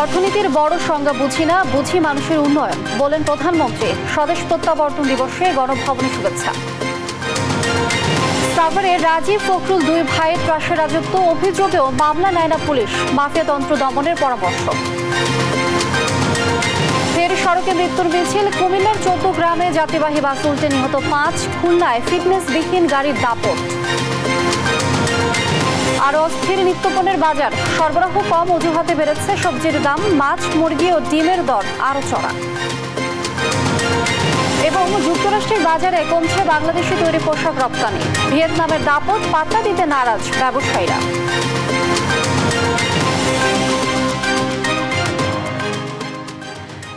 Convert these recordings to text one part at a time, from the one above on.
অর্থনীতির বড় সংজ্ঞা বুঝি না, বুঝি মানুষের উন্নয়ন বলেন প্রধানমন্ত্রী। স্বদেশ প্রত্যাবর্তন দিবসে গণভবনে শুভেচ্ছা। সাভারে রাজীব ফখরুল দুই ভাইয়ের ত্রাসের রাজত্ব অভিযোগেও মামলা নেয় না পুলিশ, মাফিয়াতন্ত্র দমনের পরামর্শ। ফের সড়কে মৃত্যুর মিছিল, কুমিল্লার 14 গ্রামে যাত্রীবাহী বাস উল্টে নিহত 5, খুলনায় ফিটনেসবিহীন গাড়ির দাপট। আর অস্থির নিত্যপণ্যের বাজার, সরবরাহ কম অজুহাতে বেড়েছে সবজির দাম, মাছ, মুরগি ও ডিমের দর আরো চড়া। এবং যুক্তরাষ্ট্রের বাজারে কমছে বাংলাদেশে তৈরি পোশাক রপ্তানি, ভিয়েতনামের দাপট পাত্তা দিতে নারাজ ব্যবসায়ীরা।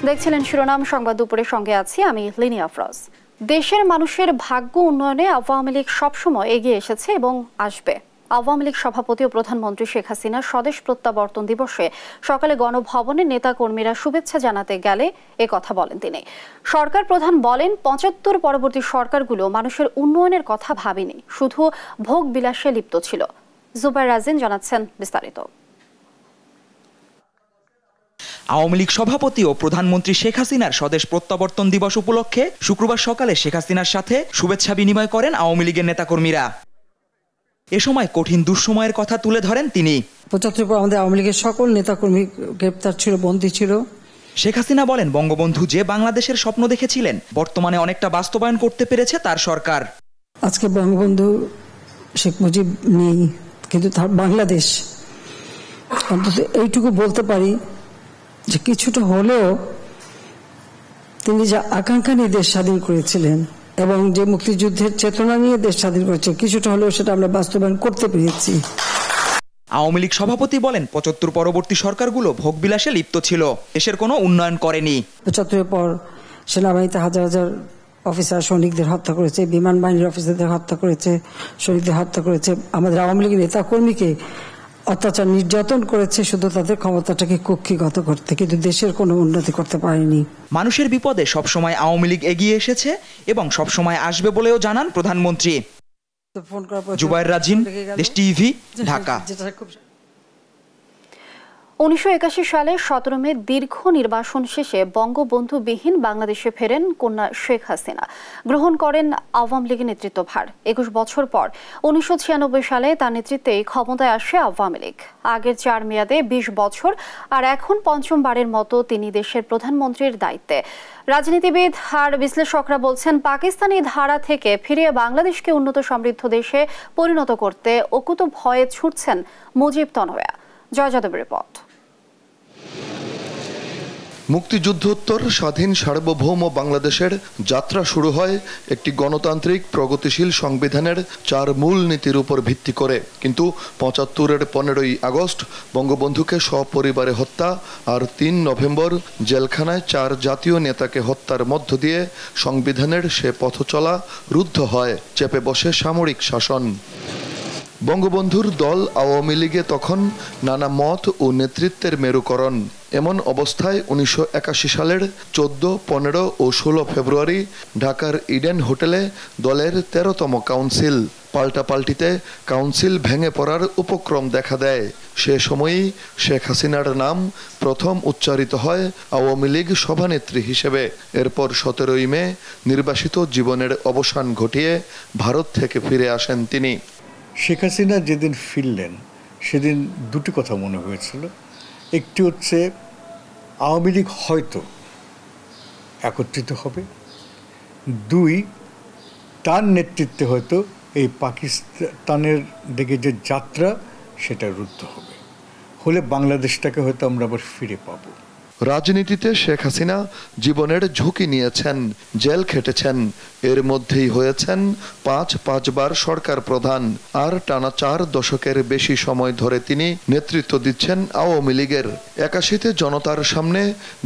দেখছিলেন শিরোনাম সংবাদ, দুপুরের সঙ্গে আছি আমি লিনি আফরোজ। দেশের মানুষের ভাগ্য উন্নয়নে আওয়ামী লীগ সবসময় এগিয়ে এসেছে এবং আসবে। আওয়ামী লীগ সভাপতি ও প্রধানমন্ত্রী শেখ হাসিনা স্বদেশ প্রত্যাবর্তন দিবসে সকালে গণভবনে নেতাকর্মীরা শুভেচ্ছা জানাতে গেলে এ কথা বলেন তিনি। সরকার প্রধান বলেন, ৭৫ পরবর্তী সরকারগুলো মানুষের উন্নয়নের কথা ভাবেনি, শুধু ভোগ বিলাসে লিপ্ত ছিল। জুবাইর রাজিন জানাচ্ছেন বিস্তারিত। আওয়ামী লীগ সভাপতি ও প্রধানমন্ত্রী শেখ হাসিনার স্বদেশ প্রত্যাবর্তন দিবস উপলক্ষে শুক্রবার সকালে শেখ হাসিনার সাথে শুভেচ্ছা বিনিময় করেন আওয়ামী লীগের নেতাকর্মীরা। এ সময় কঠিন দুঃসময়ের কথা তুলে ধরেন তিনি। ৭৫ পর আমাদের আওয়ামী লীগের সকল নেতাকর্মী গ্রেপ্তার ছিল, বন্দী ছিল। শেখ হাসিনা বলেন, বঙ্গবন্ধু যে বাংলাদেশের স্বপ্ন দেখেছিলেন বর্তমানে অনেকটা বাস্তবায়ন করতে পেরেছে তার সরকার। আজকে বঙ্গবন্ধু শেখ মুজিব নেই, কিন্তু তার বাংলাদেশ, অন্তত এইটুকু বলতে পারি যে কিছুটা হলেও তিনি যা আকাঙ্ক্ষা নিয়ে দেশ স্বাধীন করেছিলেন এবং যে মুক্তিযুদ্ধের চেতনা নিয়ে দেশ স্বাধীন করেছে, কিছুটা হলেও সেটা আমরা বাস্তবায়ন করতে পেরেছি। আওয়ামী লীগ সভাপতি বলেন, ৭৫ পরবর্তী সরকারগুলো ভোগবিলাসে লিপ্ত ছিল, দেশের কোনো উন্নয়ন করেনি। ৭৫ পর সেনাবাহিনীতে হাজার হাজার অফিসার সৈনিকদের হত্যা করেছে, বিমান বাহিনীর অফিসারদের হত্যা করেছে, শহীদদের হত্যা করেছে, আমাদের আওয়ামী লীগের নেতাকর্মীকে অত্যাচার নির্যাতন করেছে, শুধু তাদের ক্ষমতাটাকে কক্ষিগত করতে, কিন্তু দেশের কোনো উন্নতি করতে পারেনি। মানুষের বিপদে সবসময় আওয়ামী লীগ এগিয়ে এসেছে এবং সবসময় আসবে বলেও জানান প্রধানমন্ত্রী। জুবাইর রাজিন, দেশ টিভি, ঢাকা। ১৯৮১ সালে ১৭ মে দীর্ঘ নির্বাসন শেষে বঙ্গবন্ধুবিহীন বাংলাদেশে ফেরেন কন্যা শেখ হাসিনা। গ্রহণ করেন আওয়ামী লীগের নেতৃত্বভার। ২১ বছর পর ১৯৯৬ সালে তার নেতৃত্বেই ক্ষমতায় আসে আওয়ামী লীগ। আগের ৪ মেয়াদে ২০ বছর, আর এখন পঞ্চমবারের মতো তিনি দেশের প্রধানমন্ত্রীর দায়িত্বে। রাজনীতিবিদ আর বিশ্লেষকরা বলছেন, পাকিস্তানি ধারা থেকে ফিরিয়ে বাংলাদেশকে উন্নত সমৃদ্ধ দেশে পরিণত করতে অকুত ভয়ে ছুটছেন মুজিব তনয়া। জয় যাদবের রিপোর্ট। মুক্তিযুদ্ধোত্তর স্বাধীন সার্বভৌম বাংলাদেশের যাত্রা শুরু হয় একটি গণতান্ত্রিক প্রগতিশীল সংবিধানের 4 মূল নীতির উপর ভিত্তি করে। কিন্তু ৭৫-এর 15ই আগস্ট বঙ্গবন্ধুকে সপরিবারে হত্যা আর ৩ নভেম্বর জেলখানায় 4 জাতীয় নেতাকে হত্যার মধ্য দিয়ে সংবিধানের সে পথচলা রুদ্ধ হয়, চেপে বসে সামরিক শাসন। বঙ্গবন্ধুর দল আওয়ামী লীগে তখন নানা মত ও নেতৃত্বের মেরুকরণ। এমন অবস্থায় ১৯৮১ সালের 14, 15 ও 16 ফেব্রুয়ারি ঢাকার ইডেন হোটেলে দলের 13তম কাউন্সিল। পাল্টাপাল্টিতে কাউন্সিল ভেঙে পড়ার উপক্রম দেখা দেয়। সে সময়ই শেখ হাসিনার নাম প্রথম উচ্চারিত হয় আওয়ামী লীগ সভানেত্রী হিসেবে। এরপর 17ই মে নির্বাসিত জীবনের অবসান ঘটিয়ে ভারত থেকে ফিরে আসেন তিনি। শেখ হাসিনা যেদিন ফিরলেন সেদিন দুটি কথা মনে হয়েছিল। একটি হচ্ছে আওয়ামী লীগ হয়তো একত্রিত হবে, 2 তার নেতৃত্বে হয়তো এই পাকিস্তানের দিকে যে যাত্রা সেটা রুদ্ধ হবে, হলে বাংলাদেশটাকে হয়তো আমরা আবার ফিরে পাবো। রাজনীতিতে শেখ হাসিনা জীবনের ঝুঁকি নিয়েছেন, জেল খেটেছেন, এর মধ্যেই হয়েছেন 5 বার সরকার প্রধান, আর টানা 4 দশকের বেশি সময় ধরে তিনি নেতৃত্ব দিচ্ছেন আওয়ামী লীগের। 81-তে জনতার সামনে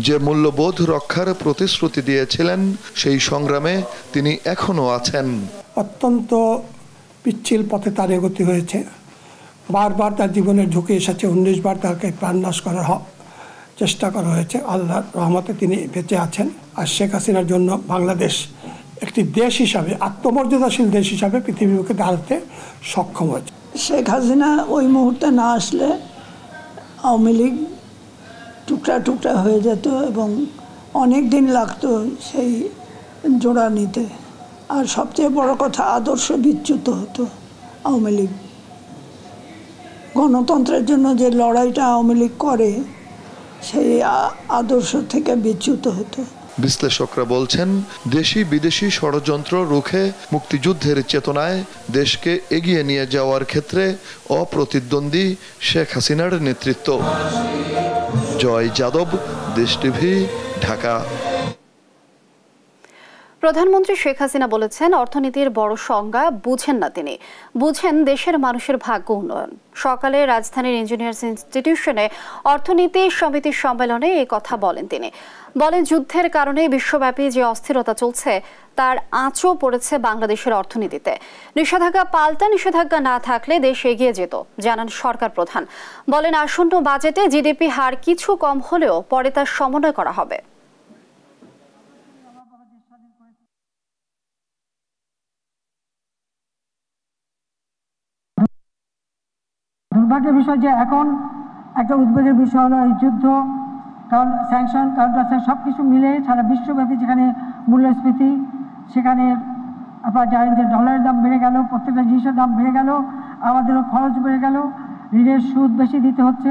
যে মূল্যবোধ রক্ষার প্রতিশ্রুতি দিয়েছিলেন, সেই সংগ্রামে তিনি এখনো আছেন। অত্যন্ত পিচ্ছিল পথে তার এগোতে হয়েছে, বারবার তার জীবনের ঝুঁকি এসেছে, 19 বার তাকে প্রাণনাশ করার চেষ্টা করা হয়েছে। আল্লাহর রহমতে তিনি বেঁচে আছেন। আর শেখ হাসিনার জন্য বাংলাদেশ একটি দেশ হিসাবে, আত্মমর্যাদাশীল দেশ হিসাবে পৃথিবীর বুকে দাঁড়াতে সক্ষম হয়েছে। শেখ হাসিনা ওই মুহূর্তে না আসলে আওয়ামী লীগ টুকরা টুকরা হয়ে যেত এবং অনেক দিন লাগতো সেই জোড়া নিতে। আর সবচেয়ে বড় কথা, আদর্শ বিচ্যুত হতো আওয়ামী লীগ। গণতন্ত্রের জন্য যে লড়াইটা আওয়ামী লীগ করে, সেই আদর্শ থেকে বিচ্যুত হতো। বিশ্লেষকরা বলছেন, দেশি বিদেশি ষড়যন্ত্র রুখে মুক্তিযুদ্ধের চেতনায় দেশকে এগিয়ে নিয়ে যাওয়ার ক্ষেত্রে অপ্রতিদ্বন্দ্বী শেখ হাসিনার নেতৃত্ব। জয় যাদব, দেশ টিভি, ঢাকা। প্রধানমন্ত্রী শেখ হাসিনা বলেছেন, অর্থনীতির বড় সংজ্ঞা বুঝেন না তিনি, বুঝেন দেশের মানুষের ভাগ্য উন্নয়ন। সকালে রাজধানীর ইঞ্জিনিয়ার্স ইনস্টিটিউশনে অর্থনীতি সমিতির সম্মেলনে এই কথা বলেন তিনি। বলেন, যুদ্ধের কারণে বিশ্বব্যাপী যে অস্থিরতা চলছে তার আঁচও পড়েছে বাংলাদেশের অর্থনীতিতে। নিষেধাজ্ঞা পাল্টা নিষেধাজ্ঞা না থাকলে দেশ এগিয়ে যেত, জানান সরকার প্রধান। বলেন, আসন্ন বাজেটে জিডিপি হার কিছু কম হলেও পরে তার সমন্বয় করা হবে। দুর্ভাগ্যের বিষয় যে এখন একটা উদ্বেগের বিষয় হলো এই যুদ্ধ, কারণ স্যাংশন, কাউন্টার সব কিছু মিলে সারা বিশ্বব্যাপী যেখানে মূল্যস্ফীতি, সেখানে আপনারা জানেন যে ডলারের দাম বেড়ে গেল, প্রত্যেকটা জিনিসের দাম বেড়ে গেল, আমাদেরও খরচ বেড়ে গেল, ঋণের সুদ বেশি দিতে হচ্ছে,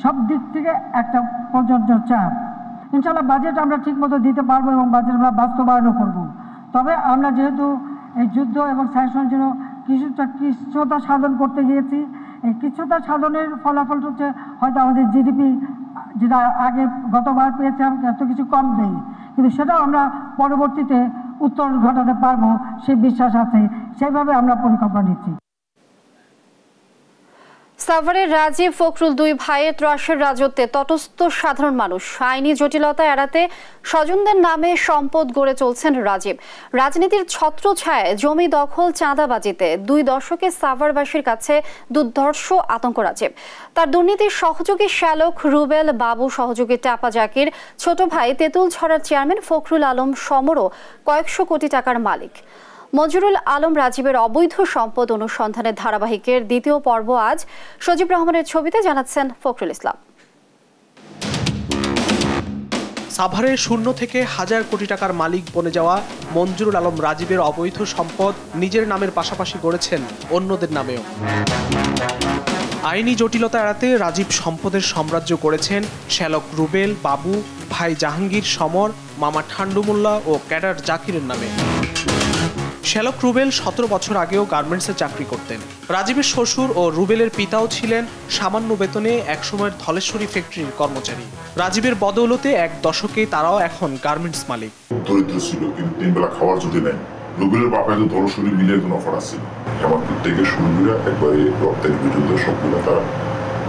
সব দিক থেকে একটা প্রযোজ্য চাপ। ইনশাআল্লাহ বাজেট আমরা ঠিকমতো দিতে পারবো এবং বাজেট আমরা বাস্তবায়নও করব। তবে আমরা যেহেতু এই যুদ্ধ এবং স্যাংশনের জন্য কিছুটা সাধন করতে গিয়েছি, এই কিছুটা সাধনের ফলাফল হচ্ছে হয়তো আমাদের জিডিপি যেটা আগে গতবার পেয়েছিলাম এত কিছু কম দেই, কিন্তু সেটাও আমরা পরবর্তীতে উত্তরণ ঘটাতে পারবো সেই বিশ্বাস আছে। সেইভাবে আমরা পরিকল্পনা নিচ্ছি। সাভারের রাজীব ফখরুল দুই ভাইয়ের ত্রাসের রাজত্বে তটস্থ সাধারণ মানুষ আইনি জটিলতা এড়াতে স্বজনদের নামে সম্পদ গড়ে চলছেন রাজীব। রাজনীতির ছত্রছায়ায় জমি দখল, চাঁদাবাজিতে 2 দশকে সাভারবাসীর কাছে দুর্ধর্ষ আতঙ্ক রাজীব। তার দুর্নীতির সহযোগী শ্যালক রুবেল, বাবু সহযোগী টাপা জাকির, ছোট ভাই তেঁতুল ছড়ার চেয়ারম্যান ফখরুল আলম সমরও কয়েকশো কোটি টাকার মালিক। মঞ্জুরুল আলম রাজীবের অবৈধ সম্পদ অনুসন্ধানের ধারাবাহিকের 2য় পর্ব আজ। সজীব রহমানের ছবিতে জানাচ্ছেন ফখরুল ইসলাম। সাভারের শূন্য থেকে হাজার কোটি টাকার মালিক বনে যাওয়া মঞ্জুরুল আলম রাজীবের অবৈধ সম্পদ নিজের নামের পাশাপাশি গড়েছেন অন্যদের নামেও। আইনি জটিলতা এড়াতে রাজীব সম্পদের সাম্রাজ্য করেছেন শ্যালক রুবেল, বাবু, ভাই জাহাঙ্গীর সমর, মামা ঠান্ডু মোল্লা ও ক্যাডার জাকিরের নামে। শ্যালক রুবেল 17 বছর আগেও গার্মেন্টসে চাকরি করতেন। রাজীবের শ্বশুর ও রুবেলের পিতাও ছিলেন সামান্য বেতনে একসময়ের ধলেশ্বরী ফ্যাক্টরির কর্মচারী। রাজীবের বদৌলতে 1 দশকে তারাও এখন গার্মেন্টস মালিক। দরিদ্র ছিল, কিন্তু 3 বেলা খাওয়ার যদি নেই। রুবেলের বাপায় তো ধলেশ্বরী মিলে একজন অফার আছে, আমার থেকে শুরু করে একবারে রপ্তানি পর্যন্ত সবগুলো তারা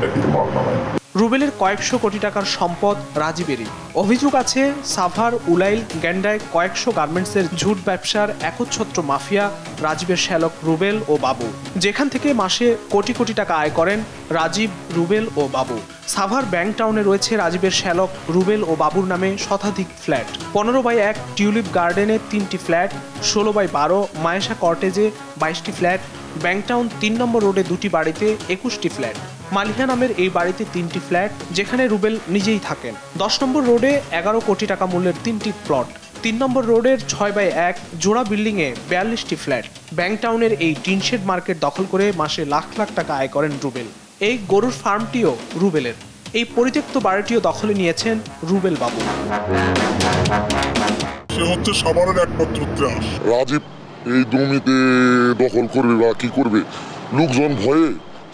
একইতে মাল নামায়। রুবেলের কয়েকশো কোটি টাকার সম্পদ রাজীবেরই। অভিযোগ আছে সাভার, উলাইল, গ্যান্ডায় কয়েকশো গার্মেন্টসের ঝুট ব্যবসার একচ্ছত্র মাফিয়া রাজীবের শ্যালক রুবেল ও বাবু, যেখান থেকে মাসে কোটি কোটি টাকা আয় করেন রাজীব, রুবেল ও বাবু। সাভার ব্যাংক টাউনে রয়েছে রাজীবের শ্যালক রুবেল ও বাবুর নামে শতাধিক ফ্ল্যাট। 15/1 টিউলিপ গার্ডেনে 3টি ফ্ল্যাট, 16/12 মায়েশা কর্টেজে 22টি ফ্ল্যাট, ব্যাংকটাউন 3 নম্বর রোডে 2টি বাড়িতে 21টি ফ্ল্যাট। মালিহা নামের এই বাড়িতে 3টি ফ্ল্যাট, যেখানে রুবেল নিজেই থাকেন। 10 নম্বর রোডে 11 কোটি টাকা মূল্যের 3টি প্লট। 3 নম্বর রোডের 6/1 জোড়া বিল্ডিংয়ে 42টি ফ্ল্যাট। ব্যাংকটাউনের এই টিনশেড মার্কেট দখল করে মাসে লাখ লাখ টাকা আয় করেন রুবেল। এই গরুর ফার্মটিও রুবেলের। এই পরিত্যক্ত বাড়িটিও দখলে নিয়েছেন রুবেল বাবু। সে হচ্ছে সাভারের একমাত্র ত্রাস। রাজীব এই জমিতে দখল করবে বা কি করবে, লোকজন ভয়ে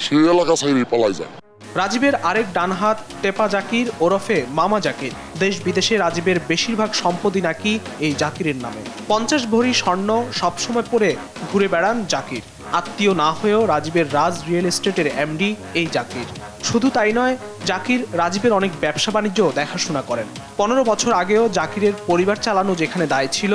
সে এলাকা ছাইরে পালাই যায়। রাজীবের আরেক ডানহাত টেপা জাকির ওরফে মামা জাকির। দেশ বিদেশে রাজীবের বেশিরভাগ সম্পত্তি নাকি এই জাকিরের নামে। 50 ভরি স্বর্ণ সবসময় পরে ঘুরে বেড়ান জাকির। আত্মীয় না হয়েও রাজীবের রাজ রিয়েল এস্টেটের এমডি এই জাকির। শুধু তাই নয়, জাকির রাজীবের অনেক ব্যবসা বাণিজ্য দেখাশোনা করেন। 15 বছর আগেও জাকিরের পরিবার চালানো যেখানে দায় ছিল,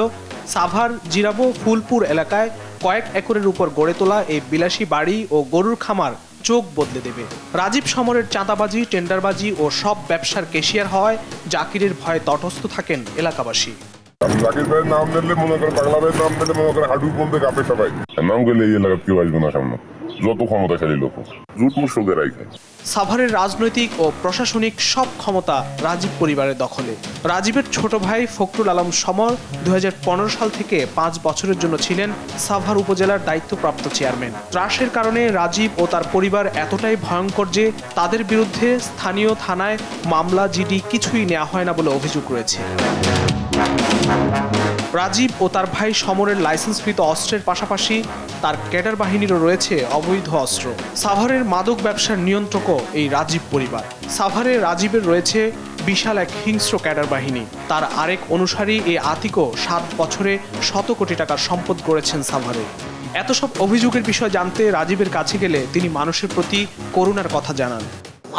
সাভার জিরাবো ফুলপুর এলাকায় কয়েক একরের উপর গড়ে তোলা এই বিলাসী বাড়ি ও গরুর খামার চোখ বদলে দেবে। রাজীব সমরের চাঁদাবাজি, টেন্ডারবাজি ও সব ব্যবসার কেশিয়ার হওয়ায় জাকিরের ভয়ে তটস্থ থাকেন এলাকাবাসী। জাকির ভাইয়ের নাম দিলে মনে করে, বাংলা ভাইয়ের নাম দিলে মনে করে হাডু বলতে কাঁপে সবাই। নাম করলে এই এলাকার কেউ আসবে না সামনে, যত ক্ষমতাশালী লোক জুট মুসলদের রাইখে। সাভারের রাজনৈতিক ও প্রশাসনিক সব ক্ষমতা রাজীব পরিবারের দখলে। রাজীবের ছোট ভাই ফখরুল আলম সমর 2015 সাল থেকে 5 বছরের জন্য ছিলেন সাভার উপজেলার দায়িত্বপ্রাপ্ত চেয়ারম্যান। ত্রাসের কারণে রাজীব ও তার পরিবার এতটাই ভয়ঙ্কর যে তাদের বিরুদ্ধে স্থানীয় থানায় মামলা, জিডি কিছুই নেওয়া হয় না বলে অভিযোগ রয়েছে। রাজীব ও তার ভাই সমরের লাইসেন্সকৃত অস্ত্রের পাশাপাশি তার ক্যাডার বাহিনীরও রয়েছে অবৈধ অস্ত্র। সাভারের মাদক ব্যবসার নিয়ন্ত্রকও এই রাজীব পরিবার। সাভারে রাজীবের রয়েছে বিশাল এক হিংস্র ক্যাডার বাহিনী। তার আরেক অনুসারী এই আতিকও 7 বছরে 100 কোটি টাকার সম্পদ গড়েছেন সাভারে। এত সব অভিযোগের বিষয় জানতে রাজীবের কাছে গেলে তিনি মানুষের প্রতি করুণার কথা জানান।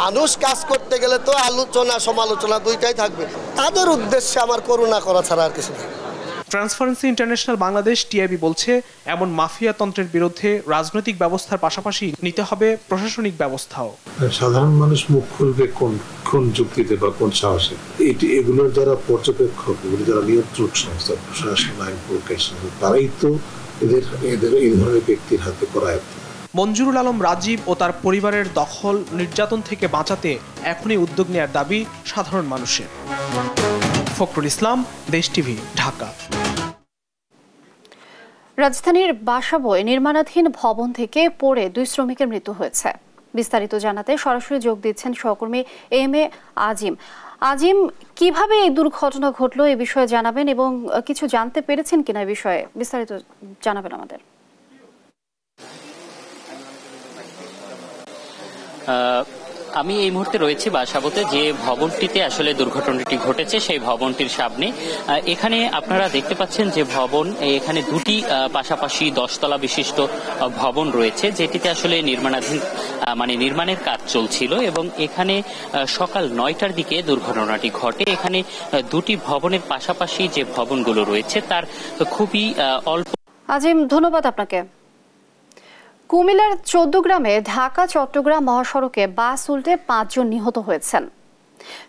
মানুষ কাজ করতে গেলে তো আলোচনা সমালোচনা দুইটাই থাকবে, তাদের উদ্দেশ্যে আমার করুণা করা ছাড়া আর কিছু নেই। ট্রান্সপারেন্সি ইন্টারন্যাশনাল বাংলাদেশ টিআইবি বলছে, এমন মাফিয়া তন্ত্রের বিরুদ্ধে রাজনৈতিক ব্যবস্থার পাশাপাশি নিতে হবে প্রশাসনিক ব্যবস্থাও। সাধারণ মানুষ মুখ খুলবে কোন যুক্তিতে বা কোন সাহসে? এগুলোর যারা পর্যবেক্ষক, এগুলো যারা নিয়ন্ত্রক সংস্থা, প্রশাসন, আইন প্রকাশন, তারাই তো এদের এই ধরনের ব্যক্তির হাতে করায়। মঞ্জুরুল আলম রাজীব ও তার পরিবারের দখল, নির্যাতন থেকে বাঁচাতে এখনই উদ্যোগ নেওয়ার দাবি সাধারণ মানুষের। ফখরুল ইসলাম, দেশ টিভি, ঢাকা। রাজধানীর বাসাবোয় নির্মাণাধীন ভবন থেকে পড়ে 2 শ্রমিকের মৃত্যু হয়েছে। বিস্তারিত জানাতে সরাসরি যোগ দিচ্ছেন সহকর্মী এম.এ. আজিম। আজিম, কিভাবে এই দুর্ঘটনা ঘটলো এই বিষয়ে জানাবেন এবং কিছু জানতে পেরেছেন কিনা এই বিষয়ে বিস্তারিত জানাবেন আমাদের। আমি এই মুহূর্তে রয়েছি বাসাবোতে, যে ভবনটিতে আসলে দুর্ঘটনাটি ঘটেছে সেই ভবনটির সামনে। এখানে আপনারা দেখতে পাচ্ছেন যে ভবন, এখানে দুটি পাশাপাশি 10 তলা বিশিষ্ট ভবন রয়েছে, যেটিতে আসলে নির্মাণের কাজ চলছিল এবং এখানে সকাল 9টার দিকে দুর্ঘটনাটি ঘটে। এখানে দুটি ভবনের পাশাপাশি যে ভবনগুলো রয়েছে তার খুবই অল্প। আজিম, ধন্যবাদ আপনাকে। কুমিল্লার 14 গ্রামে ঢাকা চট্টগ্রাম মহাসড়কে বাস উল্টে 5 জন নিহত হয়েছেন।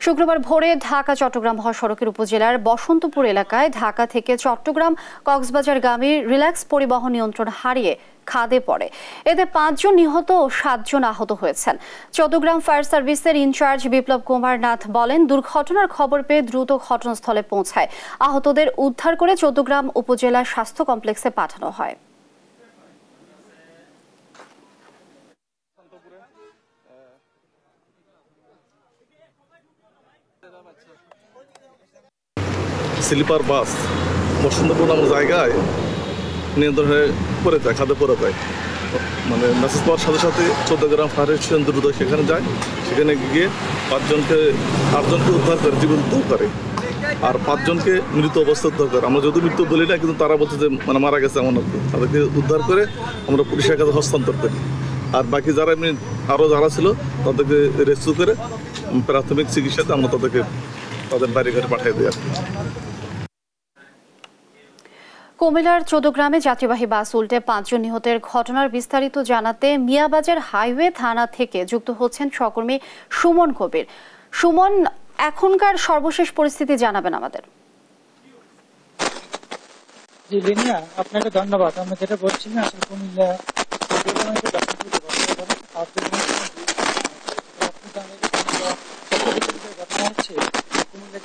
শুক্রবার ভোরে ঢাকা চট্টগ্রাম মহাসড়কের উপজেলার বসন্তপুর এলাকায় ঢাকা থেকে চট্টগ্রাম কক্সবাজারগামী রিল্যাক্স পরিবহন নিয়ন্ত্রণ হারিয়ে খাদে পড়ে। এতে 5 জন নিহত ও 7 জন আহত হয়েছেন। চট্টগ্রাম ফায়ার সার্ভিসের ইনচার্জ বিপ্লব কুমার নাথ বলেন, দুর্ঘটনার খবর পেয়ে দ্রুত ঘটনাস্থলে পৌঁছায়। আহতদের উদ্ধার করে চট্টগ্রাম উপজেলা স্বাস্থ্য কমপ্লেক্সে পাঠানো হয়। স্লিপার বাস বসন্তপুর নামের জায়গায় নিয়ন্ত্রণে পড়ে যায়, খাদে পড়ে যায়। মেসেজ পাওয়ার সাথে সাথে চট্টগ্রাম ফায়ার স্টেশন দ্রুত সেখানে যায়। সেখানে গিয়ে 8জনকে উদ্ধার করে, জীবন উদ্ধার করে, আর 5 জনকে মৃত অবস্থায় উদ্ধার করে। আমরা যদি মৃত্যু বলি না, কিন্তু তারা বলছে যে মারা গেছে এমন আর কি। তাদেরকে উদ্ধার করে আমরা পুলিশের কাছে হস্তান্তর করি। আর বাকি যারা যারা ছিল তাদেরকে রেস্কিউ করে প্রাথমিক চিকিৎসাতে আমরা তাদের বাড়ি ঘরে পাঠিয়ে দিই আর কি। কুমিল্লার 14 গ্রামে যাত্রীবাহী বাস উল্টে 5 জন নিহতের ঘটনার বিস্তারিত জানাতে মিয়াবাজার হাইওয়ে থানা থেকে যুক্ত হচ্ছেন সহকর্মী সুমন কবির। সুমন, এখনকার সর্বশেষ পরিস্থিতি জানাবেন আমাদের। জি লিনিয়া, আপনাকে ধন্যবাদ। আমরা যেটা বলছি না, আসলে কুমিল্লা ঘটনা হচ্ছে কুমিল্লা যে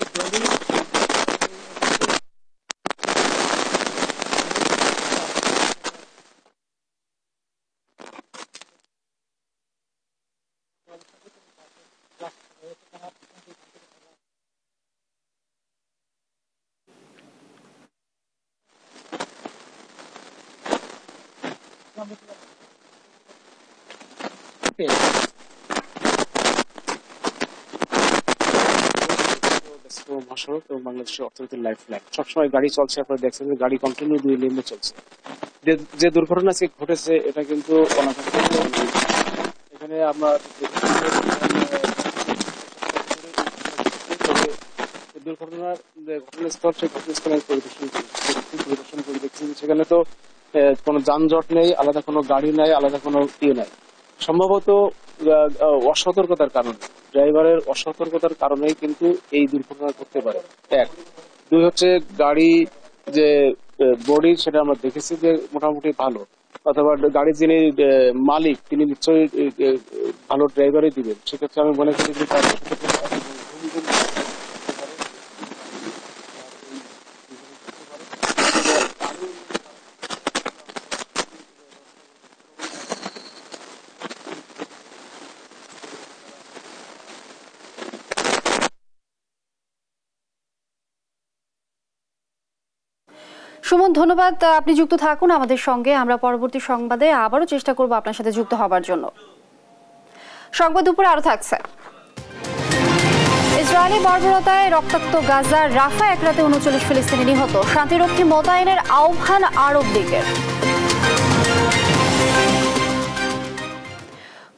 মহাসড়ক এবং বাংলাদেশের অর্থনীতির লাইফ লাইন। সবসময় গাড়ি চলছে, আপনারা দেখছেন যে গাড়ি কন্টিনিউ 2 লেনে চলছে। যে দুর্ঘটনা আজকে ঘটেছে এটা কিন্তু এখানে আমরা দুর্ঘটনার ঘটনাস্থল, সেই ঘটনাস্থলে পরিদর্শন করে দেখছি সেখানে তো কোনো যানজট নেই, আলাদা কোনো গাড়ি নাই, আলাদা কোনো নাই। সম্ভবত অসতর্কতার কারণে, ড্রাইভারের অসতর্কতার কারণেই কিন্তু এই দুর্ঘটনা ঘটতে পারে। 1, দুই হচ্ছে গাড়ি যে বডি সেটা আমরা দেখেছি যে মোটামুটি ভালো, অথবা গাড়ির যিনি মালিক তিনি নিশ্চয়ই ভালো ড্রাইভারই দিবেন। সেক্ষেত্রে আমি মনে করি যে তার সুমন, ধন্যবাদ। আপনি যুক্ত থাকুন আমাদের সঙ্গে। আমরা পরবর্তী সংবাদে আবারও চেষ্টা করব আপনার সাথে যুক্ত হবার জন্য। সংবাদ দুপুরে আরো থাকছে। ইসরায়েলি বর্বরতায় রক্তাক্ত গাজার রাফা এক রাতে ৩৯ ফিলিস্তিনি নিহত। শান্তিরক্ষী মোতায়েনের আহ্বান আরব লীগের।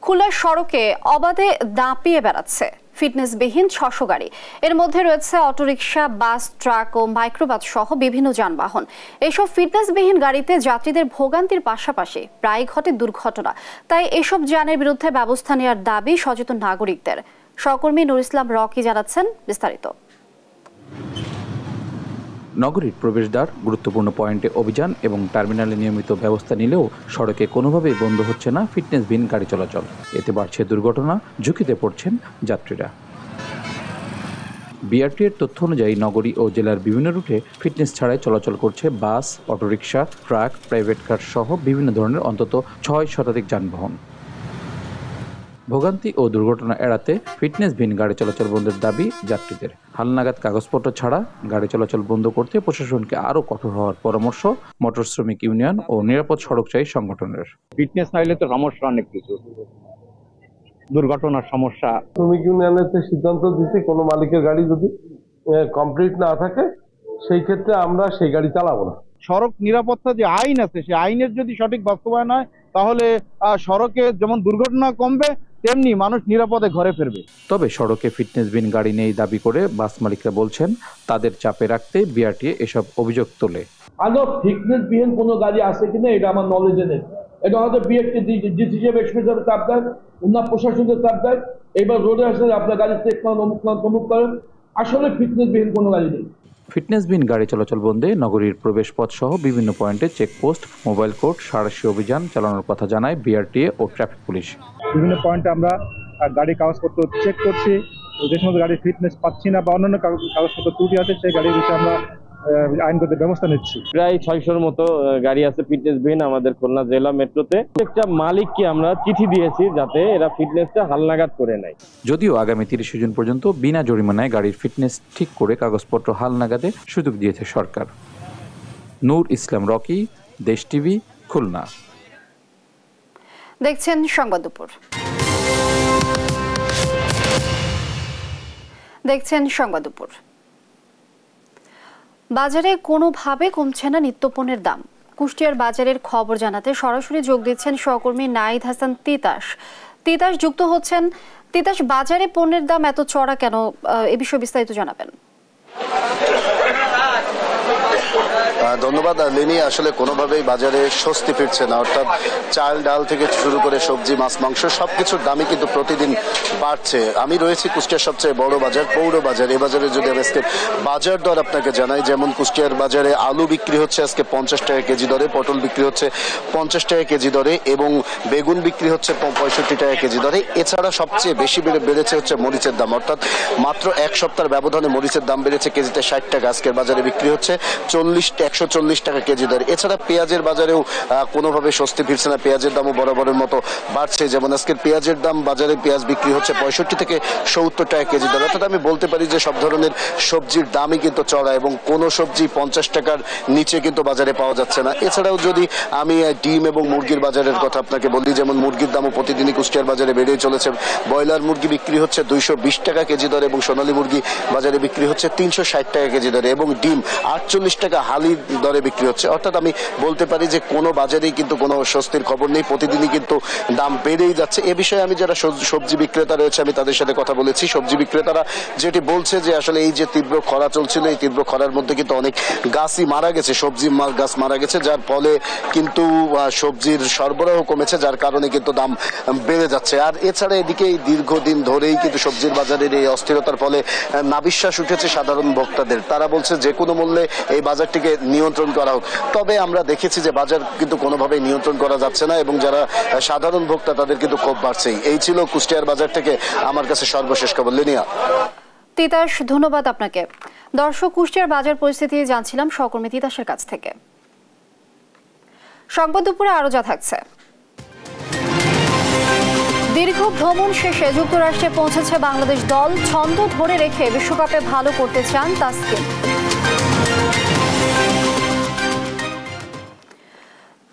খুলনার সড়কে অবাধে দাপিয়ে বেড়াচ্ছে ফিটনেসবিহীন ৬০০ গাড়ি। এর মধ্যে রয়েছে অটোরিকশা, বাস, ট্রাক ও মাইক্রোবাস সহ বিভিন্ন যানবাহন। এসব ফিটনেসবিহীন গাড়িতে যাত্রীদের ভোগান্তির পাশাপাশি প্রায় ঘটে দুর্ঘটনা। তাই এসব যানের বিরুদ্ধে ব্যবস্থা নেওয়ার দাবি সচেতন নাগরিকদের। সহকর্মী নুর ইসলাম রকি জানাচ্ছেন বিস্তারিত। নগরীর প্রবেশদ্বার, গুরুত্বপূর্ণ পয়েন্টে অভিযান এবং টার্মিনালে নিয়মিত ব্যবস্থা নিলেও সড়কে কোনোভাবেই বন্ধ হচ্ছে না ফিটনেসবিহীন গাড়ি চলাচল। এতে বাড়ছে দুর্ঘটনা, ঝুঁকিতে পড়ছেন যাত্রীরা। বিআরটি এর তথ্য অনুযায়ী নগরী ও জেলার বিভিন্ন রুটে ফিটনেস ছাড়াই চলাচল করছে বাস, অটোরিকশা, ট্রাক, প্রাইভেট কার সহ বিভিন্ন ধরনের অন্তত ৬ শতাধিক যানবাহন। ভোগান্তি ও দুর্ঘটনা এড়াতে ফিটনেসবিহীন গাড়ি চলাচল বন্ধের দাবি যাত্রীদের। হালনাগাদ কাগজপত্র ছাড়া গাড়ি চলাচল বন্ধ করতে প্রশাসনকে আরও কঠোর হওয়ার পরামর্শ মোটর শ্রমিক ইউনিয়ন ও নিরাপদ সড়কচারী সংগঠনের। ফিটনেস না হলে তো সমস্যা অনেক কিছু, দুর্ঘটনার সমস্যা। শ্রমিক ইউনিয়নের সিদ্ধান্ত দিতে কোনো মালিকের গাড়ি যদি কমপ্লিট না থাকে সেই ক্ষেত্রে আমরা সেই গাড়ি চালাবো না। সড়ক নিরাপত্তা যে আইন আছে সেই আইনের যদি সঠিক বাস্তবায়ন হয় তাহলে সড়কে যেমন দুর্ঘটনা কমবে তেমনি মানুষ নিরাপদে ঘরে ফিরবে। তবে সড়কে ফিটনেসবিহীন গাড়ি নেই দাবি করে বাস মালিকরা বলছেন তাদের চাপে রাখতে বিআরটিএ এসব অভিযোগ তোলে। আদৌ ফিটনেসবিহীন কোনো গাড়ি আছে কিনা এটা আমার নলেজে নেই। এটা হয়তো বিআরটি ডিসি হিসেবে এক্সপ্রেসের চাপ দেয়, অন্য প্রশাসনের চাপ দেয়। এবার রোডে আসলে আপনার গাড়ি চেক করেন, অমুক করেন, তমুক করেন। আসলে ফিটনেসবিহীন কোনো গাড়ি নেই। ফিটনেসবিহীন গাড়ি চলাচল বন্ধে নগরীর প্রবেশ পথ সহ বিভিন্ন পয়েন্টে চেকপোস্ট, মোবাইল কোর্ট, সাঁড়াশি অভিযান চালানোর কথা জানায় বিআরটিএ ও ট্রাফিক পুলিশ। বিভিন্ন পয়েন্টে আমরা গাড়ির কাগজপত্র চেক করছি, যে সমস্ত গাড়ির ফিটনেস পাচ্ছি না বা অন্যান্য কাগজপত্র ত্রুটি আছে সেই গাড়ির বিষয়ে আমরা আইনগত ব্যবস্থা নিচ্ছি। প্রায় ৬০০-র মতো গাড়ি আছে ফিটনেসবিহীন আমাদের খুলনা জেলা মেট্রোতে। একটা মালিককে আমরা চিঠি দিয়েছি যাতে এরা ফিটনেসটা হালনাগাদ করে নেয়। যদিও আগামী ৩০ জুন পর্যন্ত বিনা জরিমানায় গাড়ির ফিটনেস ঠিক করে কাগজপত্র হালনাগাদে সুযোগ দিয়েছে সরকার। নূর ইসলাম রকি, দেশ টিভি, খুলনা। দেখছেন সংবাদ দুপুর। বাজারে কোনোভাবে কমছে না নিত্যপণ্যের দাম। কুষ্টিয়ার বাজারের খবর জানাতে সরাসরি যোগ দিচ্ছেন সহকর্মী নাহিদ হাসান তিতাস যুক্ত হচ্ছেন। তিতাস, বাজারে পণ্যের দাম এত চড়া কেন, এ বিষয়ে বিস্তারিত জানাবেন। ধন্যবাদ লিনি। আসলে কোনোভাবেই বাজারে স্বস্তি ফিরছে না, অর্থাৎ চাল ডাল থেকে শুরু করে সবজি, মাছ, মাংস সবকিছুর দামই কিন্তু প্রতিদিন বাড়ছে। আমি রয়েছি কুষ্টিয়ার সবচেয়ে বড় বাজার, পৌর বাজার। এই বাজারে যদি আমি আজকে বাজার দর আপনাকে জানাই, যেমন কুষ্টিয়ার বাজারে আলু বিক্রি হচ্ছে আজকে ৫০ টাকা কেজি দরে, পটল বিক্রি হচ্ছে ৫০ টাকা কেজি দরে এবং বেগুন বিক্রি হচ্ছে ৬৫ টাকা কেজি দরে। এছাড়া সবচেয়ে বেশি বেড়েছে হচ্ছে মরিচের দাম, অর্থাৎ মাত্র এক সপ্তাহের ব্যবধানে মরিচের দাম বেড়েছে কেজিতে ৬০ টাকা। আজকের বাজারে বিক্রি হচ্ছে ১৪০ টাকা কেজি দরে। এছাড়া পেঁয়াজের বাজারেও কোনোভাবে স্বস্তি ফিরছে না, পেঁয়াজের দামও বরাবরের মতো বাড়ছে। যেমন আজকের পেঁয়াজের দাম, বাজারে পেঁয়াজ বিক্রি হচ্ছে ৬৫ থেকে ৭০ টাকা কেজি দরে। অর্থাৎ আমি বলতে পারি যে সব ধরনের সবজির দামই কিন্তু চড়া এবং কোনো সবজি ৫০ টাকার নিচে কিন্তু বাজারে পাওয়া যাচ্ছে না। এছাড়াও যদি আমি ডিম এবং মুরগির বাজারের কথা আপনাকে বলি, যেমন মুরগির দামও প্রতিদিনই কুষ্টিয়ার বাজারে বেড়েই চলেছে। ব্রয়লার মুরগি বিক্রি হচ্ছে ২২০ টাকা কেজি দরে এবং সোনালী মুরগি বাজারে বিক্রি হচ্ছে ৩৬০ টাকা কেজি দরে এবং ডিম ৪৮ টাকা হালির দরে বিক্রি হচ্ছে। অর্থাৎ আমি বলতে পারি যে কোনো বাজারেই কিন্তু কোনো স্বস্তির খবর নেই, প্রতিদিনই কিন্তু দাম বেড়েই যাচ্ছে। এ বিষয়ে আমি যারা সবজি বিক্রেতা রয়েছে আমি তাদের সাথে কথা বলেছি। সবজি বিক্রেতারা যেটি বলছে যে আসলে এই যে তীব্র খরা চলছিল, এই তীব্র খরার মধ্যে কিন্তু অনেক গাছই মারা গেছে, সবজি গাছ মারা গেছে, যার ফলে কিন্তু সবজির সরবরাহ কমেছে, যার কারণে কিন্তু দাম বেড়ে যাচ্ছে। আর এছাড়া এদিকে এই দীর্ঘদিন ধরেই কিন্তু সবজির বাজারের এই অস্থিরতার ফলে নাবিশ্বাস উঠেছে সাধারণ ভোক্তাদের। তারা বলছে যে কোনো মূল্যে এই বাজারটিকে নিয়ন্ত্রণ করা হোক। তবে আমরা দেখেছি যে বাজার কিন্তু কোনোভাবেই নিয়ন্ত্রণ করা যাচ্ছে না এবং যারা সাধারণ ভোক্তা তাদের কিন্তু ক্ষোভ বাড়ছেই। এই ছিল কুষ্টিয়ার বাজার থেকে আমার কাছে সর্বশেষ খবর। লিনিয়া। তিতাস, ধন্যবাদ আপনাকে। দর্শক, কুষ্টিয়ার বাজার পরিস্থিতি জানছিলাম সহকর্মী তিতাসের কাছ থেকে। সংবাদ দুপুরে আরো যা থাকছে। দীর্ঘ ভ্রমণ শেষে যুক্তরাষ্ট্রে পৌঁছেছে বাংলাদেশ দল। ছন্দ ধরে রেখে বিশ্বকাপে ভালো করতে চান তাসকিন।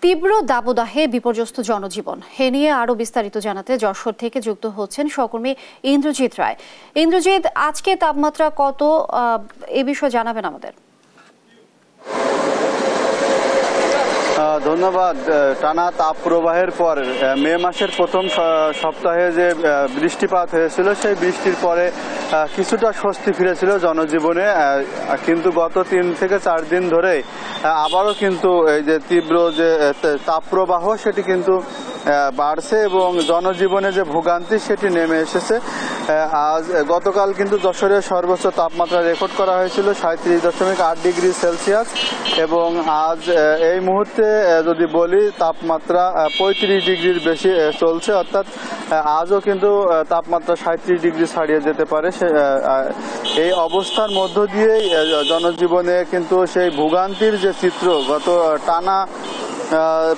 তীব্র দাবদাহে বিপর্যস্ত জনজীবন, এ নিয়ে আরো বিস্তারিত জানাতে যশোর থেকে যুক্ত হচ্ছেন সহকর্মী ইন্দ্রজিৎ রায়। ইন্দ্রজিৎ, আজকে তাপমাত্রা কত, এ বিষয়ে জানাবেন আমাদের। ধন্যবাদ। টানা তাপ প্রবাহের পর মে মাসের প্রথম সপ্তাহে যে বৃষ্টিপাত হয়েছিল, সেই বৃষ্টির পরে কিছুটা স্বস্তি ফিরেছিল জনজীবনে, কিন্তু গত 3 থেকে 4 দিন ধরে আবারও কিন্তু এই যে তীব্র যে তাপপ্রবাহ সেটি কিন্তু বাড়ছে এবং জনজীবনে যে ভোগান্তি সেটি নেমে এসেছে। আজ গতকাল কিন্তু যশোরের সর্বোচ্চ তাপমাত্রা রেকর্ড করা হয়েছিল 37.8 ডিগ্রি সেলসিয়াস এবং আজ এই মুহূর্তে যদি বলি তাপমাত্রা 35 ডিগ্রির বেশি চলছে, অর্থাৎ আজও কিন্তু তাপমাত্রা 37 ডিগ্রি ছাড়িয়ে যেতে পারে। এই অবস্থার মধ্য দিয়েই জনজীবনে কিন্তু সেই ভোগান্তির যে চিত্র গত টানা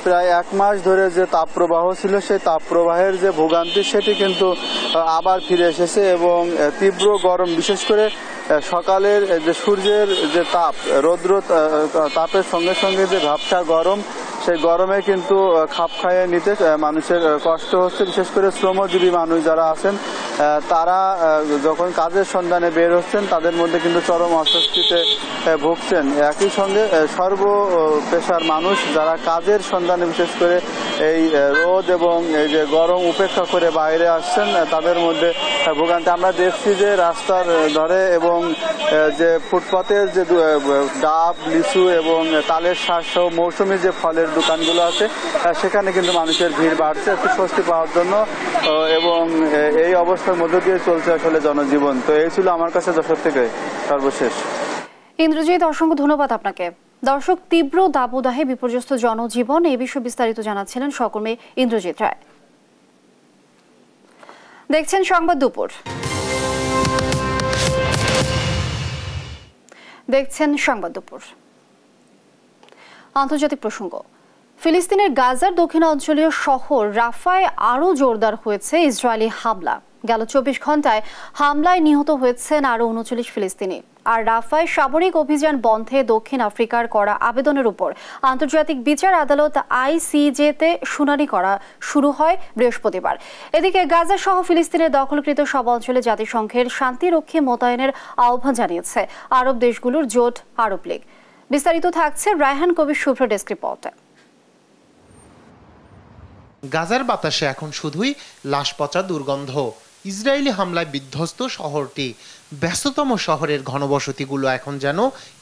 প্রায় 1 মাস ধরে যে তাপপ্রবাহ ছিল, সেই তাপপ্রবাহের যে ভোগান্তি সেটি কিন্তু আবার ফিরে এসেছে এবং তীব্র গরম, বিশেষ করে সকালের যে সূর্যের যে তাপ, রৌদ্র তাপের সঙ্গে সঙ্গে যে ঝাপসা গরম, সেই গরমে কিন্তু খাপ খাইয়ে নিতে মানুষের কষ্ট হচ্ছে। বিশেষ করে শ্রমজীবী মানুষ যারা আছেন তারা যখন কাজের সন্ধানে বের হচ্ছেন তাদের মধ্যে কিন্তু চরম অস্বস্তিতে ভুগছেন। একই সঙ্গে সর্ব পেশার মানুষ যারা কাজের সন্ধানে বিশেষ করে এই রোদ এবং এই যে গরম উপেক্ষা করে বাইরে আসছেন তাদের মধ্যে ভোগান্তি। আমরা দেখছি যে রাস্তার ধারে এবং যে ফুটপাতের যে ডাব, লিচু এবং তালের শাঁস সহ মৌসুমি যে ফলের দোকানগুলো আছে সেখানে কিন্তু মানুষের ভিড় বাড়ছে একটু স্বস্তি পাওয়ার জন্য এবং এই অবস্থার মধ্য দিয়ে চলছে আসলে জনজীবন। তো এই ছিল আমার কাছে যশোর থেকে সর্বশেষ। ইন্দ্রজিৎ, অসংখ্য ধন্যবাদ আপনাকে। দর্শক, তীব্র দাবদাহে বিপর্যস্ত জনজীবন, এই বিষয়ে বিস্তারিত জানাচ্ছিলেন সহকর্মী ইন্দ্রজিৎ রায়। দেখছেন সংবাদ দুপুর। আন্তর্জাতিক প্রসঙ্গ। ফিলিস্তিনের গাজার দক্ষিণাঞ্চলীয় শহর রাফায় আরও জোরদার হয়েছে ইসরায়েলি হামলা। গেল 24 ঘন্টায় হামলায় নিহত হয়েছেন আরও 39 ফিলিস্তিনি। আর রাফায় সামরিক অভিযান বন্ধে দক্ষিণ আফ্রিকার করা আবেদনের উপর আন্তর্জাতিক বিচার আদালত ICJ-তে শুনানি করা শুরু হয় বৃহস্পতিবার। এদিকে গাজা সহ ফিলিস্তিনের দখলকৃত সব অঞ্চলে জাতিসংঘের শান্তিরক্ষী মোতায়েনের আহ্বান জানিয়েছে আরব দেশগুলোর জোট আরব লীগ। বিস্তারিত থাকছে রায়হান কবির শুভ্র ডেস্ক রিপোর্টে। গাজার বাতাসে এখন শুধুই লাশ পচা দুর্গন্ধ। ইসরায়েলি হামলায় বিধ্বস্ত শহরটি। ব্যস্ততম শহরের ঘনবসতিগুলো এখন যেন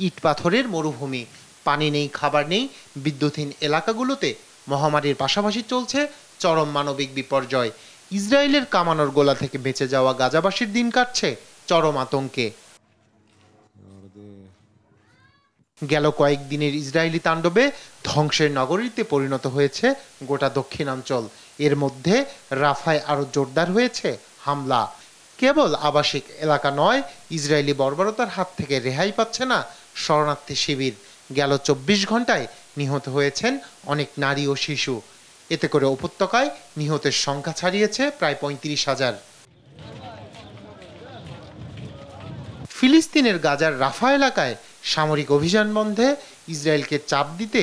ইট পাথরের মরুভূমি। পানি নেই, খাবার নেই। বিদ্যুৎহীন এলাকাগুলোতে মহামারীর পাশাপাশি চলছে চরম মানবিক বিপর্যয়। ইসরায়েলের কামানোর গোলা থেকে বেঁচে যাওয়া গাজাবাসীর দিন কাটছে চরম আতঙ্কে। গেল কয়েকদিনের ইসরায়েলি তাণ্ডবে ধ্বংসের নগরীতে পরিণত হয়েছে গোটা দক্ষিণাঞ্চল। এর মধ্যে রাফায় আরো জোরদার হয়েছে হামলা। কেবল আবাসিক এলাকা নয়, ইসরায়েলি বর্বরতার হাত থেকে রেহাই পাচ্ছে না শরণার্থী শিবির। গেল 24 ঘন্টায় নিহত হয়েছেন অনেক নারী ও শিশু। এতে করে উপত্যকায় নিহতের সংখ্যা ছাড়িয়েছে প্রায় 35,000। ফিলিস্তিনের গাজার রাফা এলাকায় সামরিক অভিযান বন্ধে ইসরায়েলকে চাপ দিতে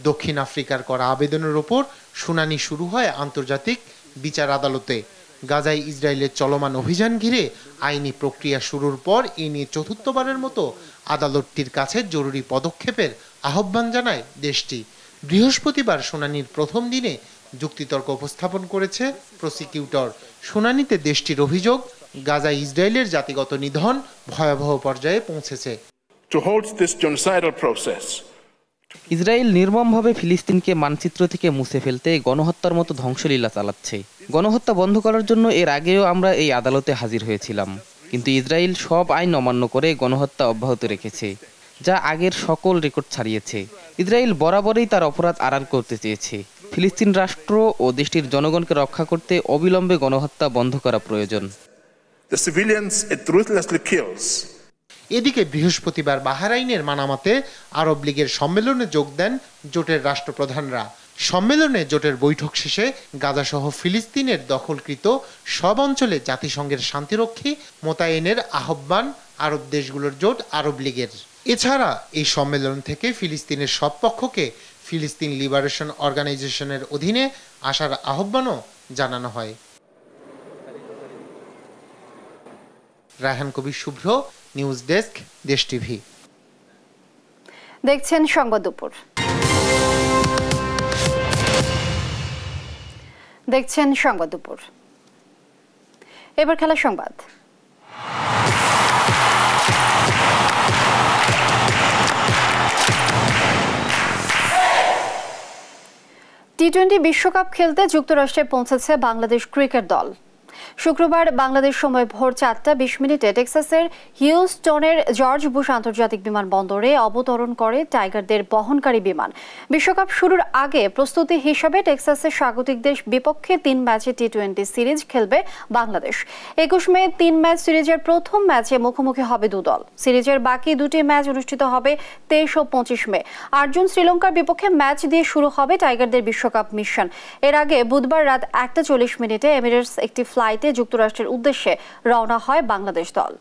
দক্ষিণ আফ্রিকার করা আবেদনের ওপর শুনানি শুরু হয় আন্তর্জাতিক বিচার আদালতে। গাজায় ইসরায়েলের চলমান অভিযান ঘিরে আইনি প্রক্রিয়া শুরুর পর এ নিয়ে চতুর্থবারের মতো আদালতটির কাছে জরুরি পদক্ষেপের আহ্বান জানায় দেশটি। বৃহস্পতিবার শুনানির প্রথম দিনে যুক্তিতর্ক উপস্থাপন করেছে প্রসিকিউটর। শুনানিতে দেশটির অভিযোগ, গাজায় ইসরায়েলের জাতিগত নিধন ভয়াবহ পর্যায়ে পৌঁছেছে। ইসরায়েল নির্মমভাবে ফিলিস্তিনকে মানচিত্র থেকে মুছে ফেলতে গণহত্যার মতো ধ্বংসলীলা চালাচ্ছে। গণহত্যা বন্ধ করার জন্য এর আগেও আমরা এই আদালতে হাজির হয়েছিলাম, কিন্তু ইসরায়েল সব আইন অমান্য করে গণহত্যা অব্যাহত রেখেছে, যা আগের সকল রেকর্ড ছাড়িয়েছে। ইসরায়েল বরাবরই তার অপরাধ আড়াল করতে চেয়েছে। ফিলিস্তিন রাষ্ট্র ও দেশটির জনগণকে রক্ষা করতে অবিলম্বে গণহত্যা বন্ধ করা প্রয়োজন। এদিকে বৃহস্পতিবার বাহরাইনের মানামাতে আরব লীগের সম্মেলনে যোগ দেন জোটের রাষ্ট্রপ্রধানরা। সম্মেলনে জোটের বৈঠক শেষে গাজাসহ ফিলিস্তিনের দখলকৃত সব অঞ্চলে জাতিসংঘের শান্তিরক্ষী মোতায়েনের আহ্বান আরব দেশগুলোর জোট আরব লীগের। এছাড়া এই সম্মেলন থেকে ফিলিস্তিনের সব পক্ষকে ফিলিস্তিন লিবারেশন অর্গানাইজেশনের অধীনে আসার আহ্বানও জানানো হয়। রায়হান কবির শুভ্র, নিউজ ডেস্ক, দেশ টিভি। দেখছেন সংবাদ দুপুর। এবার খেলা সংবাদ। টি-20 বিশ্বকাপ খেলতে যুক্তরাষ্ট্রে পৌঁছেছে বাংলাদেশ ক্রিকেট দল। শুক্রবার বাংলাদেশ সময় ভোর 4:20 টেক্সাসের হিউস্টনের জর্জ বুশ আন্তর্জাতিক বিমানবন্দরে অবতরণ করে টাইগারদের বহনকারী বিমান। বিশ্বকাপ শুরুর আগে প্রস্তুতি হিসাবে টেক্সাসের স্বাগতিকদের বিপক্ষে 3 ম্যাচে টি-20 সিরিজ খেলবে বাংলাদেশ। 21 মে 3 ম্যাচ সিরিজের প্রথম ম্যাচে মুখোমুখি হবে দু দল। সিরিজের বাকি দুটি ম্যাচ অনুষ্ঠিত হবে 23 ও 25 মে। 8 জুন শ্রীলঙ্কার বিপক্ষে ম্যাচ দিয়ে শুরু হবে টাইগারদের বিশ্বকাপ মিশন। এর আগে বুধবার রাত 1:40 এমিরেটস একটি ফ্লাইটে যুক্তরাষ্ট্রের উদ্দেশ্যে রওনা হয় বাংলাদেশ দল।